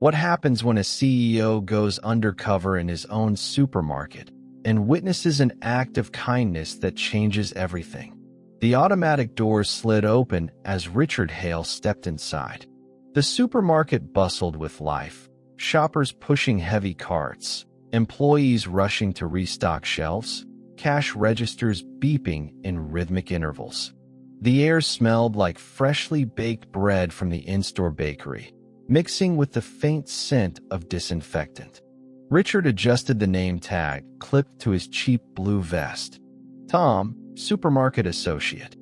What happens when a CEO goes undercover in his own supermarket and witnesses an act of kindness that changes everything? The automatic doors slid open as Richard Hale stepped inside. The supermarket bustled with life, shoppers pushing heavy carts, employees rushing to restock shelves, cash registers beeping in rhythmic intervals. The air smelled like freshly baked bread from the in-store bakery, mixing with the faint scent of disinfectant. Richard adjusted the name tag clipped to his cheap blue vest. Tom, supermarket associate.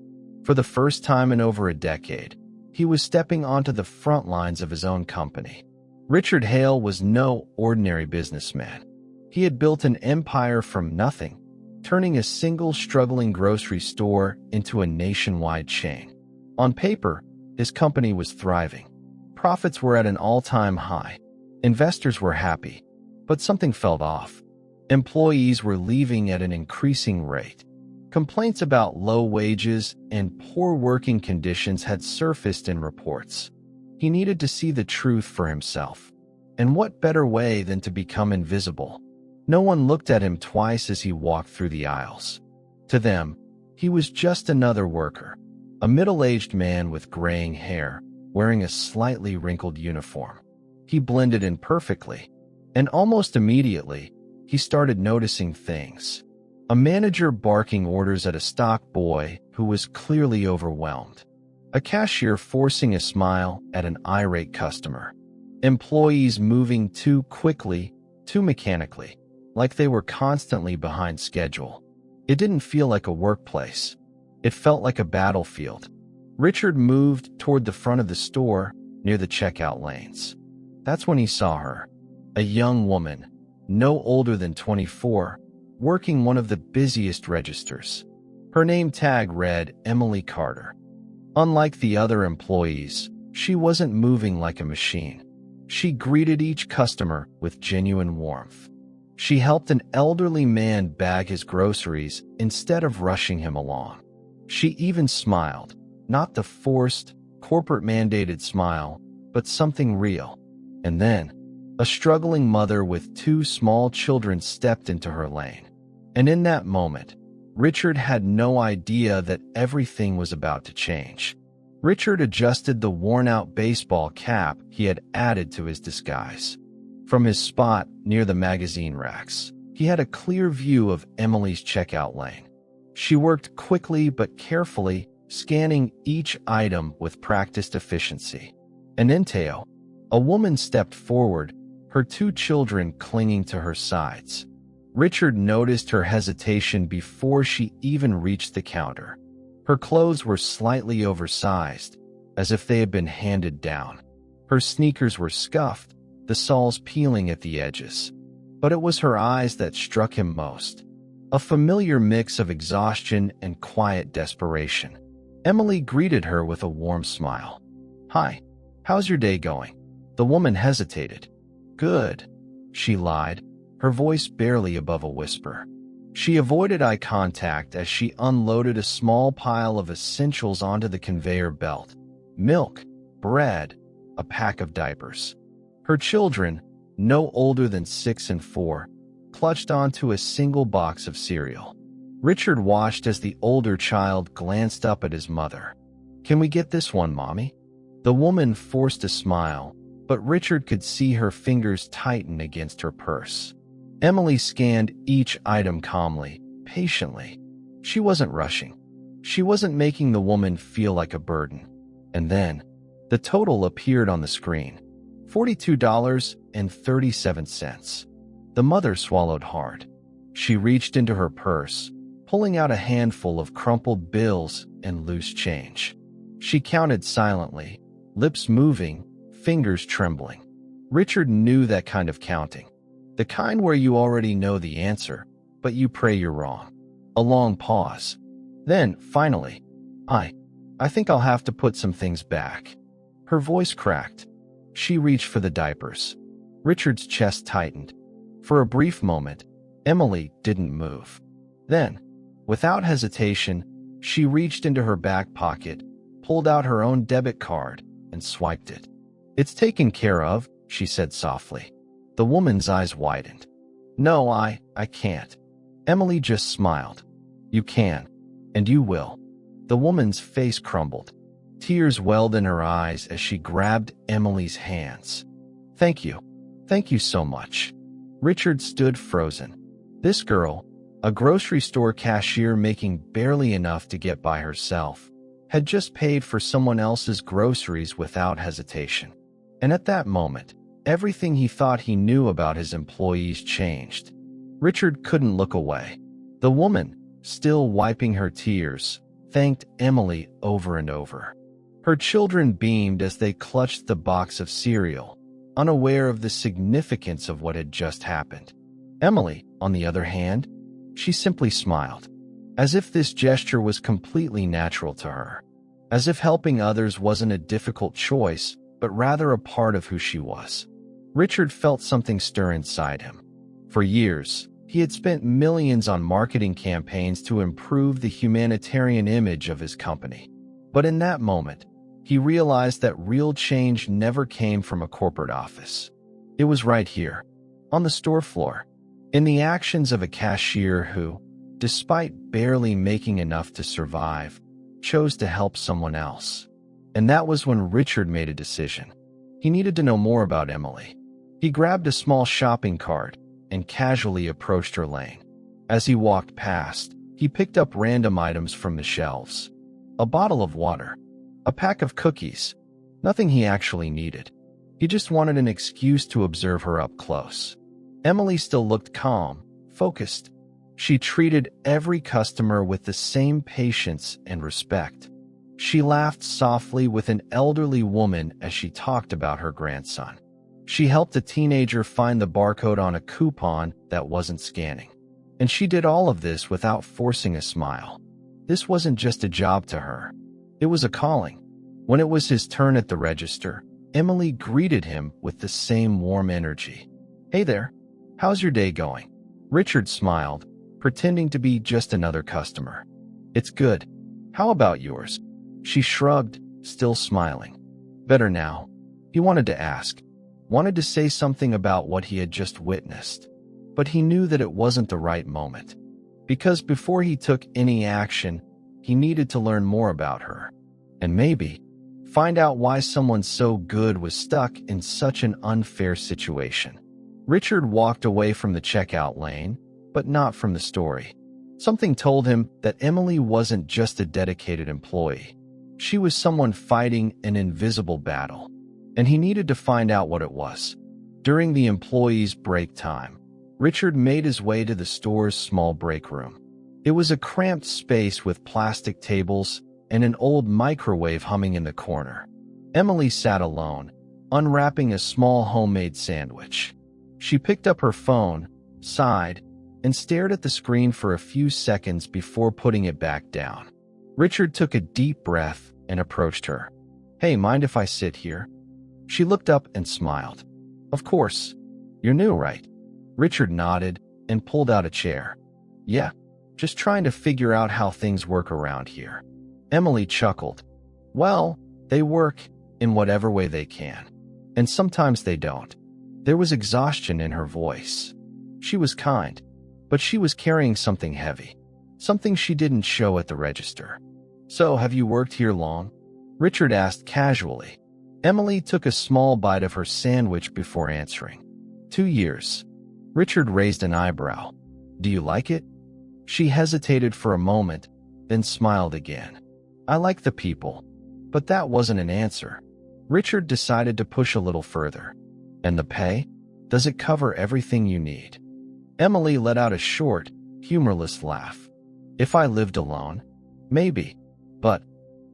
For the first time in over a decade, he was stepping onto the front lines of his own company. Richard Hale was no ordinary businessman. He had built an empire from nothing, turning a single struggling grocery store into a nationwide chain. On paper, his company was thriving. Profits were at an all-time high. Investors were happy, but something felt off. Employees were leaving at an increasing rate. Complaints about low wages and poor working conditions had surfaced in reports. He needed to see the truth for himself. And what better way than to become invisible? No one looked at him twice as he walked through the aisles. To them, he was just another worker, a middle-aged man with graying hair, wearing a slightly wrinkled uniform. He blended in perfectly, and almost immediately, he started noticing things. A manager barking orders at a stock boy who was clearly overwhelmed. A cashier forcing a smile at an irate customer. Employees moving too quickly, too mechanically, like they were constantly behind schedule. It didn't feel like a workplace. It felt like a battlefield. Richard moved toward the front of the store, near the checkout lanes. That's when he saw her. A young woman, no older than 24, working one of the busiest registers. Her name tag read Emily Carter. Unlike the other employees, she wasn't moving like a machine. She greeted each customer with genuine warmth. She helped an elderly man bag his groceries instead of rushing him along. She even smiled, not the forced, corporate-mandated smile, but something real. And then, a struggling mother with 2 small children stepped into her lane. And in that moment, Richard had no idea that everything was about to change. Richard adjusted the worn-out baseball cap he had added to his disguise. From his spot near the magazine racks, he had a clear view of Emily's checkout lane. She worked quickly but carefully, scanning each item with practiced efficiency. And Inteo, a woman stepped forward, her 2 children clinging to her sides. Richard noticed her hesitation before she even reached the counter. Her clothes were slightly oversized, as if they had been handed down. Her sneakers were scuffed, the soles peeling at the edges. But it was her eyes that struck him most. A familiar mix of exhaustion and quiet desperation. Emily greeted her with a warm smile. "Hi, how's your day going?" The woman hesitated. "Good," she lied, her voice barely above a whisper. She avoided eye contact as she unloaded a small pile of essentials onto the conveyor belt. Milk, bread, a pack of diapers. Her children, no older than 6 and 4, clutched onto a single box of cereal. Richard watched as the older child glanced up at his mother. "Can we get this one, Mommy?" The woman forced a smile, but Richard could see her fingers tighten against her purse. Emily scanned each item calmly, patiently. She wasn't rushing. She wasn't making the woman feel like a burden. And then, the total appeared on the screen. $42.37. The mother swallowed hard. She reached into her purse, pulling out a handful of crumpled bills and loose change. She counted silently, lips moving, fingers trembling. Richard knew that kind of counting. The kind where you already know the answer, but you pray you're wrong. A long pause. Then, finally, I think I'll have to put some things back." Her voice cracked. She reached for the diapers. Richard's chest tightened. For a brief moment, Emily didn't move. Then, without hesitation, she reached into her back pocket, pulled out her own debit card, and swiped it. "It's taken care of," she said softly. The woman's eyes widened. No, I can't. Emily just smiled. You can, and you will. The woman's face crumbled. Tears welled in her eyes as she grabbed Emily's hands. Thank you. Thank you so much. Richard stood frozen. This girl, a grocery store cashier making barely enough to get by herself, had just paid for someone else's groceries without hesitation. And at that moment, everything he thought he knew about his employees changed. Richard couldn't look away. The woman, still wiping her tears, thanked Emily over and over. Her children beamed as they clutched the box of cereal, unaware of the significance of what had just happened. Emily, on the other hand, she simply smiled, as if this gesture was completely natural to her, as if helping others wasn't a difficult choice, but rather a part of who she was. Richard felt something stir inside him. For years, he had spent millions on marketing campaigns to improve the humanitarian image of his company. But in that moment, he realized that real change never came from a corporate office. It was right here, on the store floor, in the actions of a cashier who, despite barely making enough to survive, chose to help someone else. And that was when Richard made a decision. He needed to know more about Emily. He grabbed a small shopping cart and casually approached her lane. As he walked past, he picked up random items from the shelves. A bottle of water, a pack of cookies, nothing he actually needed. He just wanted an excuse to observe her up close. Emily still looked calm, focused. She treated every customer with the same patience and respect. She laughed softly with an elderly woman as she talked about her grandson. She helped a teenager find the barcode on a coupon that wasn't scanning. And she did all of this without forcing a smile. This wasn't just a job to her. It was a calling. When it was his turn at the register, Emily greeted him with the same warm energy. Hey there, how's your day going? Richard smiled, pretending to be just another customer. It's good. How about yours? She shrugged, still smiling. Better now. He wanted to ask, wanted to say something about what he had just witnessed, but he knew that it wasn't the right moment. Because before he took any action, he needed to learn more about her. And maybe find out why someone so good was stuck in such an unfair situation. Richard walked away from the checkout lane, but not from the story. Something told him that Emily wasn't just a dedicated employee. She was someone fighting an invisible battle, and he needed to find out what it was. During the employees' break time, Richard made his way to the store's small break room. It was a cramped space with plastic tables and an old microwave humming in the corner. Emily sat alone, unwrapping a small homemade sandwich. She picked up her phone, sighed, and stared at the screen for a few seconds before putting it back down. Richard took a deep breath and approached her. Hey, mind if I sit here? She looked up and smiled. Of course. You're new, right? Richard nodded and pulled out a chair. Yeah, just trying to figure out how things work around here. Emily chuckled. Well, they work in whatever way they can. And sometimes they don't. There was exhaustion in her voice. She was kind, but she was carrying something heavy. Something she didn't show at the register. So, have you worked here long? Richard asked casually. Emily took a small bite of her sandwich before answering. 2 years. Richard raised an eyebrow. Do you like it? She hesitated for a moment, then smiled again. I like the people. But that wasn't an answer. Richard decided to push a little further. And the pay? Does it cover everything you need? Emily let out a short, humorless laugh. If I lived alone, maybe. But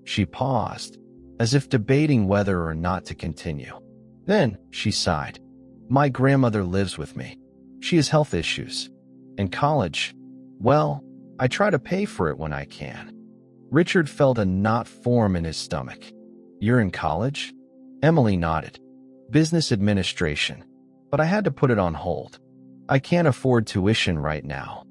she paused, as if debating whether or not to continue. Then she sighed. My grandmother lives with me. She has health issues. And college, well, I try to pay for it when I can. Richard felt a knot form in his stomach. You're in college? Emily nodded. Business administration. But I had to put it on hold. I can't afford tuition right now.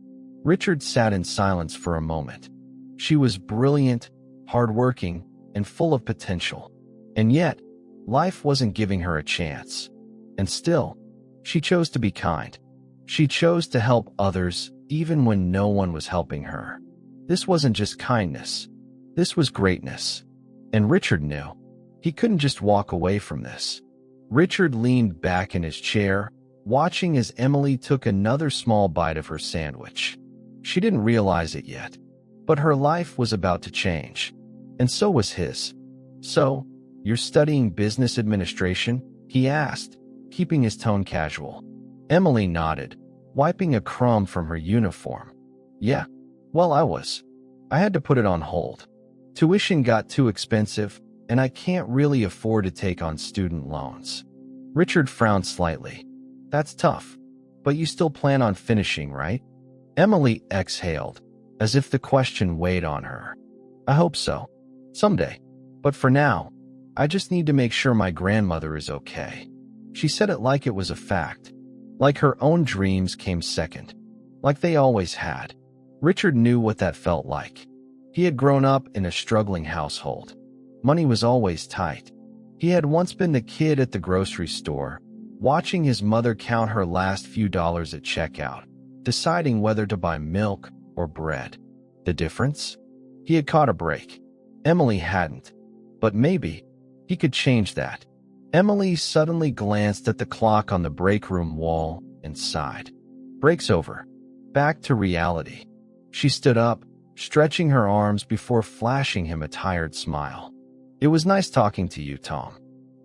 Richard sat in silence for a moment. She was brilliant, hardworking, and full of potential. And yet, life wasn't giving her a chance. And still, she chose to be kind. She chose to help others even when no one was helping her. This wasn't just kindness. This was greatness. And Richard knew. He couldn't just walk away from this. Richard leaned back in his chair, watching as Emily took another small bite of her sandwich. She didn't realize it yet, but her life was about to change. And so was his. "So, you're studying business administration?" he asked, keeping his tone casual. Emily nodded, wiping a crumb from her uniform. "Yeah, well, I was. I had to put it on hold. Tuition got too expensive, and I can't really afford to take on student loans." Richard frowned slightly. "That's tough. But you still plan on finishing, right?" Emily exhaled, as if the question weighed on her. "I hope so. Someday. But for now, I just need to make sure my grandmother is okay." She said it like it was a fact. Like her own dreams came second. Like they always had. Richard knew what that felt like. He had grown up in a struggling household. Money was always tight. He had once been the kid at the grocery store, watching his mother count her last few dollars at checkout, deciding whether to buy milk or bread. The difference? He had caught a break. Emily hadn't. But maybe he could change that. Emily suddenly glanced at the clock on the break room wall and sighed. "Break's over. Back to reality." She stood up, stretching her arms before flashing him a tired smile. "It was nice talking to you, Tom.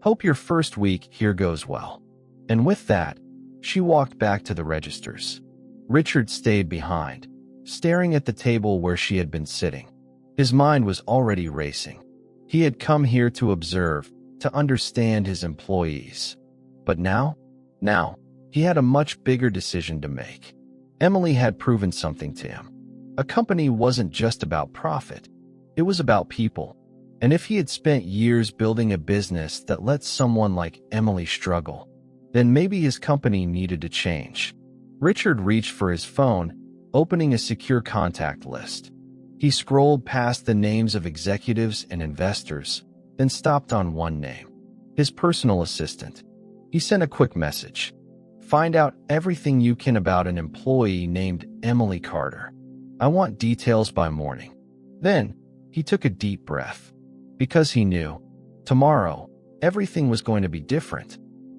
Hope your first week here goes well." And with that, she walked back to the registers. Richard stayed behind, staring at the table where she had been sitting. His mind was already racing. He had come here to observe, to understand his employees. But now, he had a much bigger decision to make. Emily had proven something to him. A company wasn't just about profit. It was about people. And if he had spent years building a business that let someone like Emily struggle, then maybe his company needed to change. Richard reached for his phone, opening a secure contact list. He scrolled past the names of executives and investors, then stopped on one name. His personal assistant. He sent a quick message. "Find out everything you can about an employee named Emily Carter. I want details by morning." Then, he took a deep breath. Because he knew, tomorrow, everything was going to be different.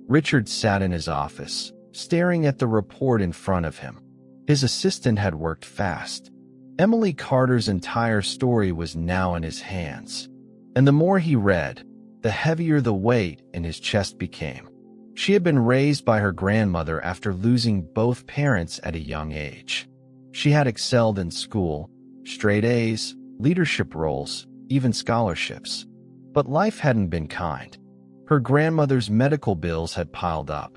Richard sat in his office, staring at the report in front of him. His assistant had worked fast. Emily Carter's entire story was now in his hands. And the more he read, the heavier the weight in his chest became. She had been raised by her grandmother after losing both parents at a young age. She had excelled in school, straight A's, leadership roles, even scholarships. But life hadn't been kind. Her grandmother's medical bills had piled up.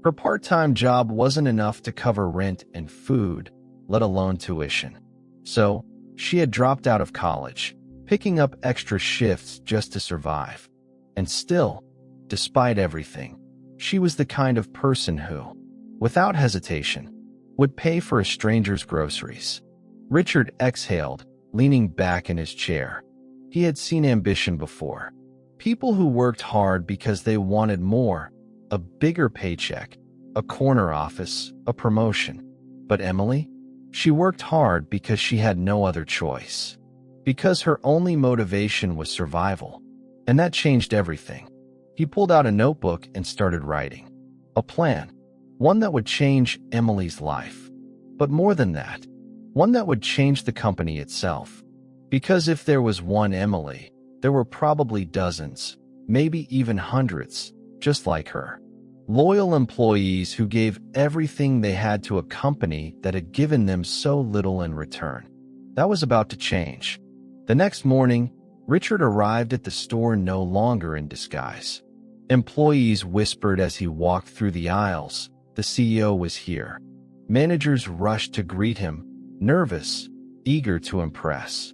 Her part-time job wasn't enough to cover rent and food, let alone tuition. So, she had dropped out of college, picking up extra shifts just to survive. And still, despite everything, she was the kind of person who, without hesitation, would pay for a stranger's groceries. Richard exhaled, leaning back in his chair. He had seen ambition before. People who worked hard because they wanted more, a bigger paycheck, a corner office, a promotion. But Emily? She worked hard because she had no other choice. Because her only motivation was survival. And that changed everything. He pulled out a notebook and started writing. A plan. One that would change Emily's life. But more than that, one that would change the company itself. Because if there was one Emily, there were probably dozens, maybe even hundreds, just like her. Loyal employees who gave everything they had to a company that had given them so little in return. That was about to change. The next morning, Richard arrived at the store no longer in disguise. Employees whispered as he walked through the aisles, the CEO was here. Managers rushed to greet him, nervous, eager to impress.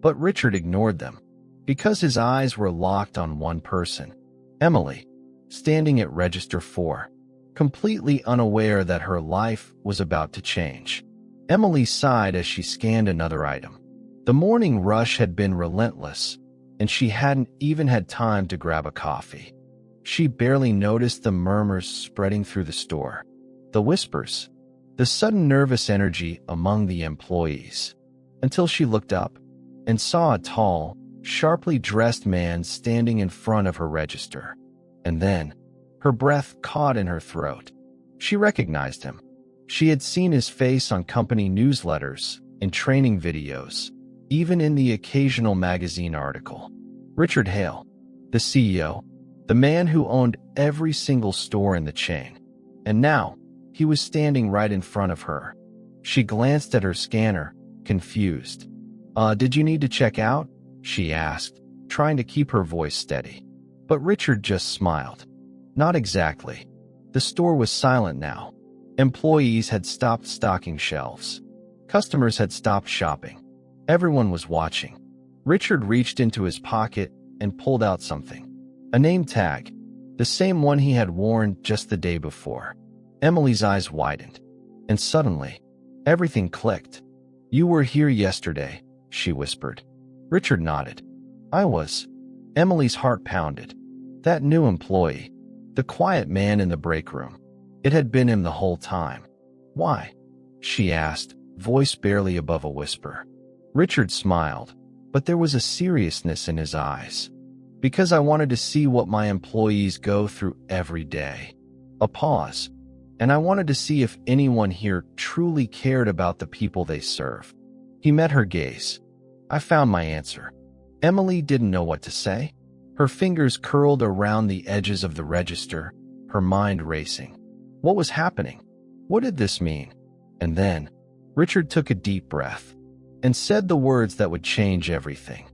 But Richard ignored them, because his eyes were locked on one person, Emily, standing at register 4, completely unaware that her life was about to change. Emily sighed as she scanned another item. The morning rush had been relentless, and she hadn't even had time to grab a coffee. She barely noticed the murmurs spreading through the store, the whispers, the sudden nervous energy among the employees, until she looked up and saw a tall, sharply dressed man standing in front of her register. And then, her breath caught in her throat. She recognized him. She had seen his face on company newsletters, in training videos, even in the occasional magazine article. Richard Hale, the CEO, the man who owned every single store in the chain. And now, he was standing right in front of her. She glanced at her scanner, confused. Did you need to check out?" she asked, trying to keep her voice steady. But Richard just smiled. Not exactly. The store was silent now. Employees had stopped stocking shelves. Customers had stopped shopping. Everyone was watching. Richard reached into his pocket and pulled out something. A name tag, the same one he had worn just the day before. Emily's eyes widened, and suddenly, everything clicked. "You were here yesterday," she whispered. Richard nodded. "I was." Emily's heart pounded. That new employee, the quiet man in the break room. It had been him the whole time. "Why?" she asked, voice barely above a whisper. Richard smiled, but there was a seriousness in his eyes. "Because I wanted to see what my employees go through every day." A pause. "And I wanted to see if anyone here truly cared about the people they serve." He met her gaze. "I found my answer." Emily didn't know what to say. Her fingers curled around the edges of the register, her mind racing. What was happening? What did this mean? And then, Richard took a deep breath and said the words that would change everything.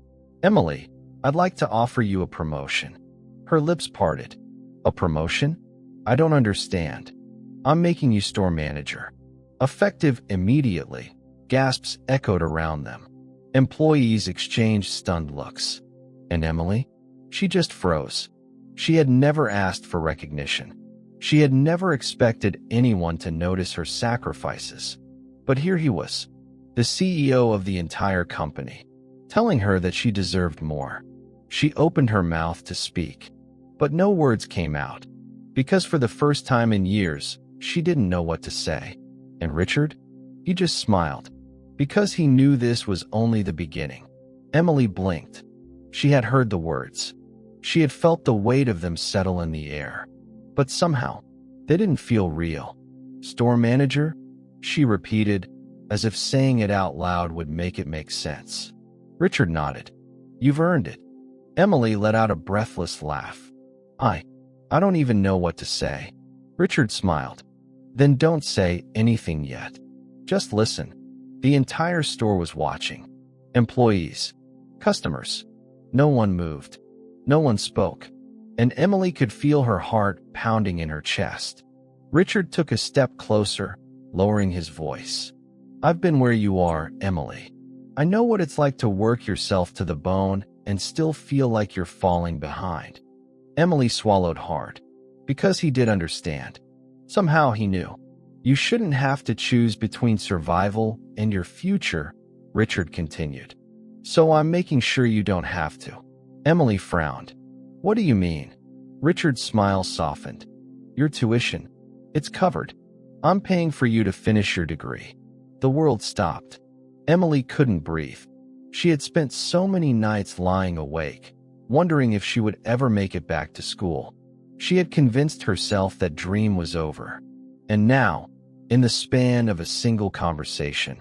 "Emily, I'd like to offer you a promotion." Her lips parted. "A promotion? I don't understand." "I'm making you store manager." "Effective immediately," gasps echoed around them. Employees exchanged stunned looks. And Emily? She just froze. She had never asked for recognition. She had never expected anyone to notice her sacrifices. But here he was, the CEO of the entire company, telling her that she deserved more. She opened her mouth to speak, but no words came out, because for the first time in years, she didn't know what to say. And Richard? He just smiled, because he knew this was only the beginning. Emily blinked. She had heard the words. She had felt the weight of them settle in the air. But somehow, they didn't feel real. "Store manager?" she repeated, as if saying it out loud would make it make sense. Richard nodded. "You've earned it." Emily let out a breathless laugh. I don't even know what to say." Richard smiled. "Then don't say anything yet. Just listen." The entire store was watching. Employees, customers. No one moved. No one spoke. And Emily could feel her heart pounding in her chest. Richard took a step closer, lowering his voice. "I've been where you are, Emily. I know what it's like to work yourself to the bone and still feel like you're falling behind." Emily swallowed hard, because he did understand. Somehow he knew. "You shouldn't have to choose between survival and your future," Richard continued. "So I'm making sure you don't have to." Emily frowned. "What do you mean?" Richard's smile softened. "Your tuition. It's covered. I'm paying for you to finish your degree." The world stopped. Emily couldn't breathe. She had spent so many nights lying awake, wondering if she would ever make it back to school. She had convinced herself that dream was over. And now, in the span of a single conversation,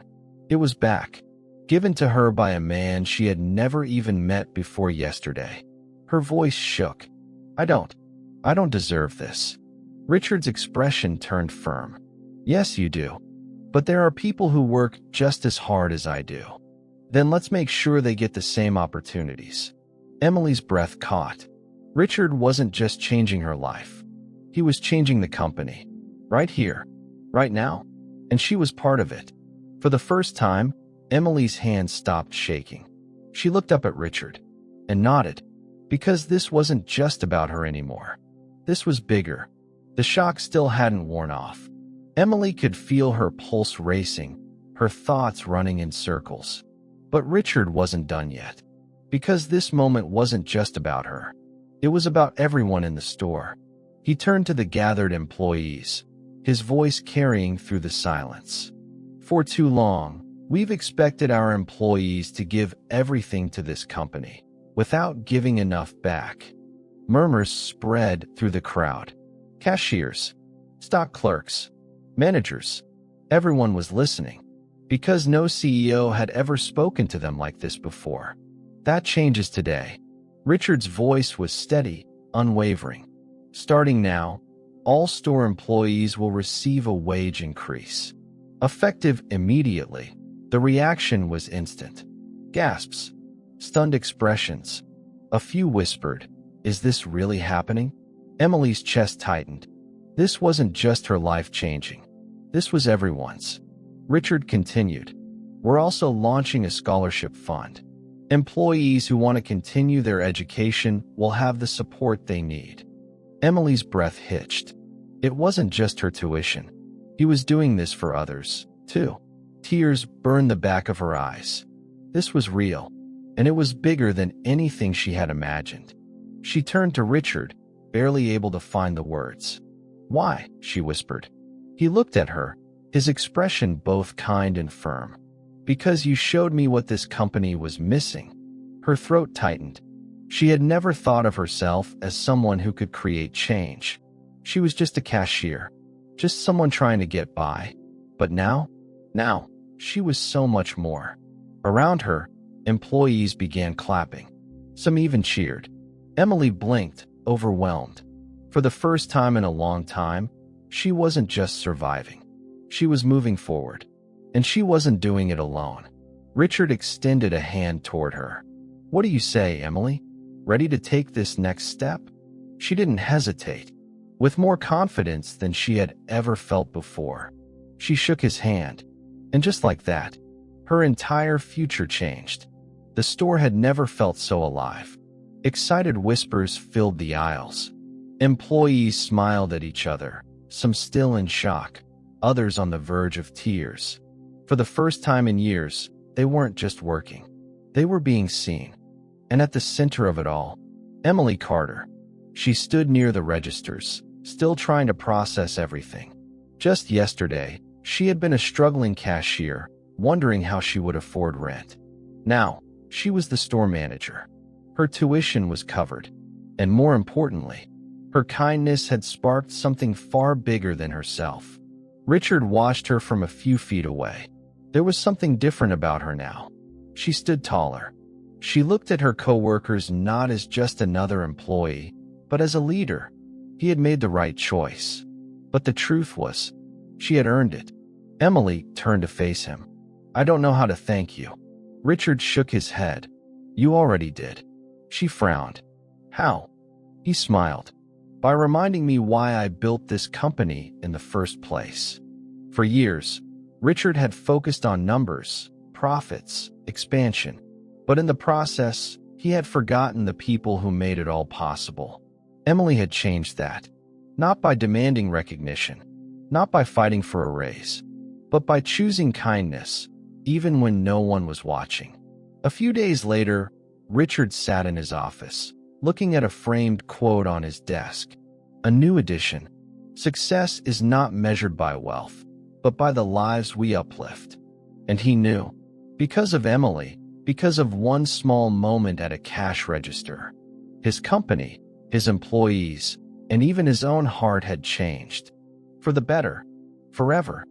it was back, given to her by a man she had never even met before yesterday. Her voice shook. I don't deserve this." Richard's expression turned firm. "Yes, you do. But there are people who work just as hard as I do. Then let's make sure they get the same opportunities." Emily's breath caught. Richard wasn't just changing her life. He was changing the company. Right here. Right now. And she was part of it. For the first time, Emily's hand stopped shaking. She looked up at Richard and nodded, because this wasn't just about her anymore. This was bigger. The shock still hadn't worn off. Emily could feel her pulse racing, her thoughts running in circles. But Richard wasn't done yet, because this moment wasn't just about her. It was about everyone in the store. He turned to the gathered employees, his voice carrying through the silence. For too long, we've expected our employees to give everything to this company, without giving enough back. Murmurs spread through the crowd. Cashiers, stock clerks, managers, everyone was listening, because no CEO had ever spoken to them like this before. That changes today. Richard's voice was steady, unwavering. Starting now, all store employees will receive a wage increase. Effective immediately. The reaction was instant. Gasps, stunned expressions. A few whispered, "Is this really happening?" Emily's chest tightened. This wasn't just her life changing. This was everyone's. Richard continued, "We're also launching a scholarship fund. Employees who want to continue their education will have the support they need." Emily's breath hitched. It wasn't just her tuition. He was doing this for others, too. Tears burned the back of her eyes. This was real, and it was bigger than anything she had imagined. She turned to Richard, barely able to find the words. "Why?" she whispered. He looked at her, his expression both kind and firm. "Because you showed me what this company was missing." Her throat tightened. She had never thought of herself as someone who could create change. She was just a cashier, just someone trying to get by. But now, she was so much more. Around her, employees began clapping. Some even cheered. Emily blinked, overwhelmed. For the first time in a long time, she wasn't just surviving. She was moving forward. And she wasn't doing it alone. Richard extended a hand toward her. "What do you say, Emily? Ready to take this next step?" She didn't hesitate. With more confidence than she had ever felt before, she shook his hand. And just like that, her entire future changed. The store had never felt so alive. Excited whispers filled the aisles. Employees smiled at each other, some still in shock, others on the verge of tears. For the first time in years, they weren't just working. They were being seen. And at the center of it all, Emily Carter. She stood near the registers, still trying to process everything. Just yesterday, she had been a struggling cashier, wondering how she would afford rent. Now, she was the store manager. Her tuition was covered. And more importantly, her kindness had sparked something far bigger than herself. Richard watched her from a few feet away. There was something different about her now. She stood taller. She looked at her coworkers not as just another employee, but as a leader. He had made the right choice. But the truth was, she had earned it. Emily turned to face him. "I don't know how to thank you." Richard shook his head. "You already did." She frowned. "How?" He smiled. "By reminding me why I built this company in the first place." For years, Richard had focused on numbers, profits, expansion. But in the process, he had forgotten the people who made it all possible. Emily had changed that. Not by demanding recognition, not by fighting for a raise, but by choosing kindness, even when no one was watching. A few days later, Richard sat in his office, looking at a framed quote on his desk. A new edition. "Success is not measured by wealth, but by the lives we uplift." And he knew. Because of Emily, because of one small moment at a cash register, his company, his employees, and even his own heart had changed. For the better. Forever.